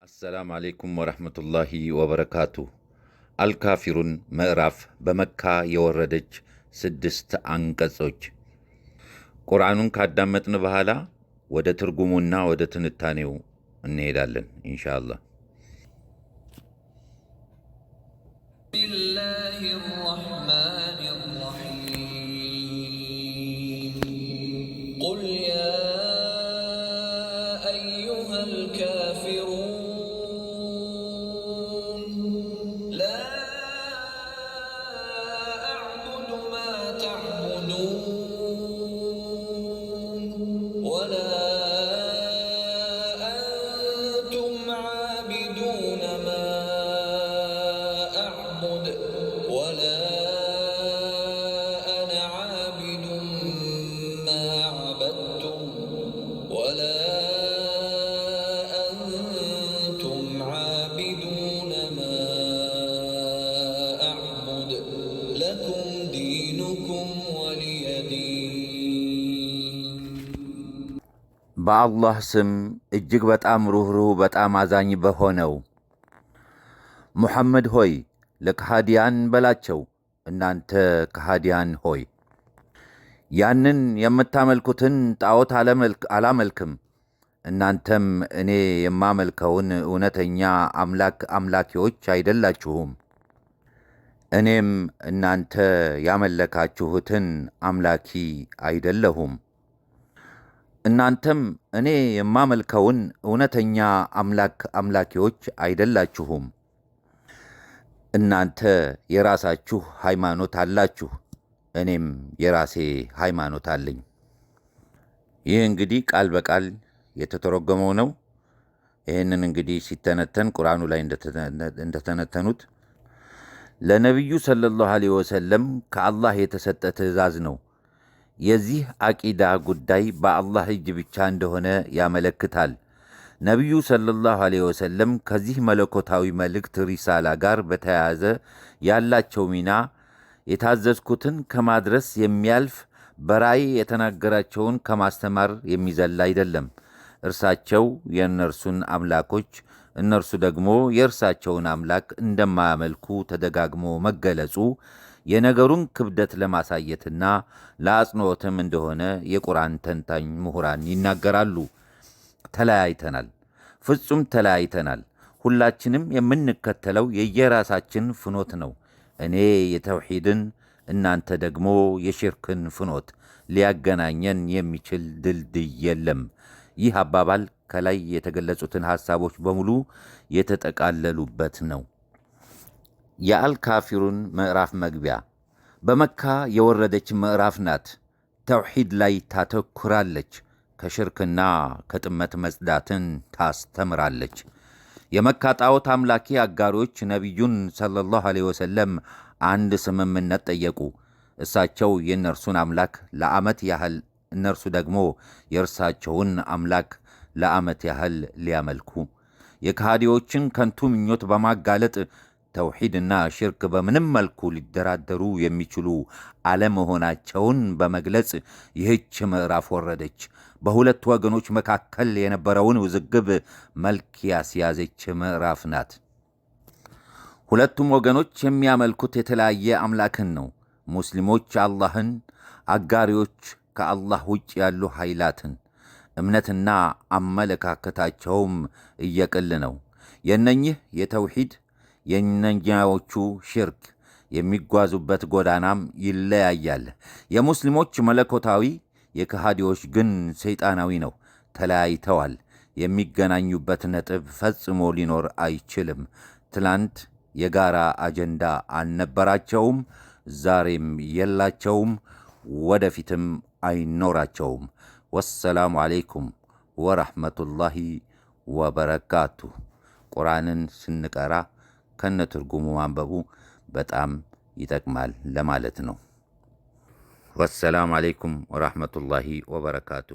አሰላሙ አለይኩም ወረሕመቱላሂ ወበረካቱ። አልካፊሩን ምዕራፍ በመካ የወረደች 6 አንቀጾች። ቁርአኑን ካዳመጥን በኋላ ወደ ትርጉሙና ወደ ትንታኔው እንሄዳለን ኢንሻአላህ። ቢስሚላሂ ረሕማኒ ረሒም ቁል ያ አዩሀል ካፊሩን በአላህ ስም እጅግ በጣም ሩህሩህ በጣም አዛኝ በሆነው ሙሐመድ ሆይ ለከሃዲያን በላቸው፣ እናንተ ከሃዲያን ሆይ ያንን የምታመልኩትን ጣዖት አላመልክም፣ እናንተም እኔ የማመልከውን እውነተኛ አምላኪዎች አይደላችሁም፣ እኔም እናንተ ያመለካችሁትን አምላኪ አይደለሁም። እናንተም እኔ የማመልከውን እውነተኛ አምላኪዎች አይደላችሁም። እናንተ የራሳችሁ ሃይማኖት አላችሁ፣ እኔም የራሴ ሃይማኖት አለኝ። ይህ እንግዲህ ቃል በቃል የተተረጎመው ነው። ይህንን እንግዲህ ሲተነተን ቁርአኑ ላይ እንደተነተኑት ለነቢዩ ሰለላሁ ዐለይሂ ወሰለም ከአላህ የተሰጠ ትእዛዝ ነው። የዚህ አቂዳ ጉዳይ በአላህ እጅ ብቻ እንደሆነ ያመለክታል። ነቢዩ ሰለላሁ ዐለይሂ ወሰለም ከዚህ መለኮታዊ መልእክት ሪሳላ ጋር በተያያዘ ያላቸው ሚና የታዘዝኩትን ከማድረስ የሚያልፍ በራእይ የተናገራቸውን ከማስተማር የሚዘል አይደለም። እርሳቸው የእነርሱን አምላኮች፣ እነርሱ ደግሞ የእርሳቸውን አምላክ እንደማያመልኩ ተደጋግሞ መገለጹ የነገሩን ክብደት ለማሳየትና ለአጽንዖትም እንደሆነ የቁርአን ተንታኝ ምሁራን ይናገራሉ። ተለያይተናል፣ ፍጹም ተለያይተናል። ሁላችንም የምንከተለው የየራሳችን ፍኖት ነው። እኔ የተውሂድን፣ እናንተ ደግሞ የሽርክን ፍኖት። ሊያገናኘን የሚችል ድልድይ የለም። ይህ አባባል ከላይ የተገለጹትን ሐሳቦች በሙሉ የተጠቃለሉበት ነው። የአልካፊሩን ምዕራፍ መግቢያ በመካ የወረደች ምዕራፍ ናት። ተውሂድ ላይ ታተኩራለች። ከሽርክና ከጥመት መጽዳትን ታስተምራለች። የመካ ጣዖት አምላኪ አጋሮች ነቢዩን ሰለላሁ ዐለይሂ ወሰለም አንድ ስምምነት ጠየቁ። እሳቸው የእነርሱን አምላክ ለዓመት ያህል፣ እነርሱ ደግሞ የእርሳቸውን አምላክ ለዓመት ያህል ሊያመልኩ የከሃዲዎችን ከንቱ ምኞት በማጋለጥ ተውሂድና ሽርክ በምንም መልኩ ሊደራደሩ የሚችሉ አለመሆናቸውን በመግለጽ ይህች ምዕራፍ ወረደች። በሁለቱ ወገኖች መካከል የነበረውን ውዝግብ መልክ ያስያዘች ምዕራፍ ናት። ሁለቱም ወገኖች የሚያመልኩት የተለያየ አምላክን ነው። ሙስሊሞች አላህን፣ አጋሪዎች ከአላህ ውጭ ያሉ ኃይላትን። እምነትና አመለካከታቸውም እየቅል ነው። የእነኝህ የተውሂድ የእነኛዎቹ ሽርክ የሚጓዙበት ጎዳናም ይለያያል። የሙስሊሞች መለኮታዊ፣ የከሃዲዎች ግን ሰይጣናዊ ነው። ተለያይተዋል። የሚገናኙበት ነጥብ ፈጽሞ ሊኖር አይችልም። ትላንት የጋራ አጀንዳ አልነበራቸውም፣ ዛሬም የላቸውም፣ ወደፊትም አይኖራቸውም። ወሰላሙ አለይኩም ወረሕመቱላሂ ወበረካቱ። ቁርአንን ስንቀራ ከነ ትርጉሙ ማንበቡ በጣም ይጠቅማል ለማለት ነው። ወሰላሙ አለይኩም ወረሕመቱላሂ ወበረካቱ።